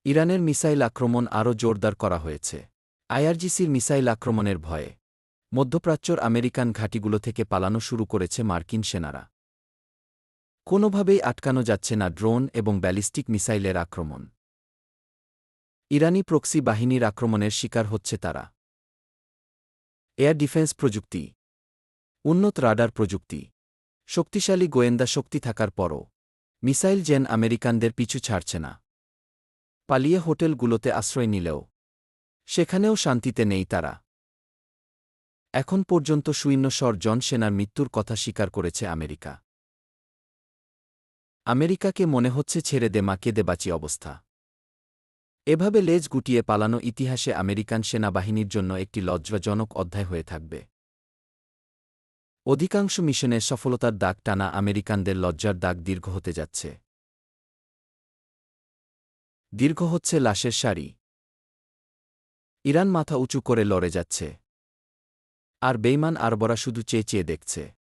ইরানের মিসাইল আক্রমণ আরও জোরদার করা হয়েছে। আইআরজিসির মিসাইল আক্রমণের ভয়ে মধ্যপ্রাচ্যর আমেরিকান ঘাঁটিগুলো থেকে পালানো শুরু করেছে মার্কিন সেনারা। কোনোভাবেই আটকানো যাচ্ছে না ড্রোন এবং ব্যালিস্টিক মিসাইলের আক্রমণ। ইরানি প্রক্সি বাহিনীর আক্রমণের শিকার হচ্ছে তারা। এয়ার ডিফেন্স প্রযুক্তি, উন্নত রাডার প্রযুক্তি, শক্তিশালী গোয়েন্দা শক্তি থাকার পরও মিসাইল যেন আমেরিকানদের পিছু ছাড়ছে না। পালিয়ে হোটেলগুলোতে আশ্রয় নিলেও সেখানেও শান্তিতে নেই তারা। এখন পর্যন্ত ৭০ জন সেনার মৃত্যুর কথা স্বীকার করেছে আমেরিকা। আমেরিকাকে মনে হচ্ছে ছেড়ে দে মা, কেঁদে বাঁচি অবস্থা। এভাবে লেজ গুটিয়ে পালানো ইতিহাসে আমেরিকান সেনাবাহিনীর জন্য একটি লজ্জাজনক অধ্যায় হয়ে থাকবে। অধিকাংশ মিশনের সফলতার দাগ টানা আমেরিকানদের লজ্জার দাগ দীর্ঘ হতে যাচ্ছে। দীর্ঘ হচ্ছে লাশের সারি। ইরান মাথা উঁচু করে লড়ে যাচ্ছে, আর বেইমান আরবরা শুধু চেয়ে চেয়ে দেখছে।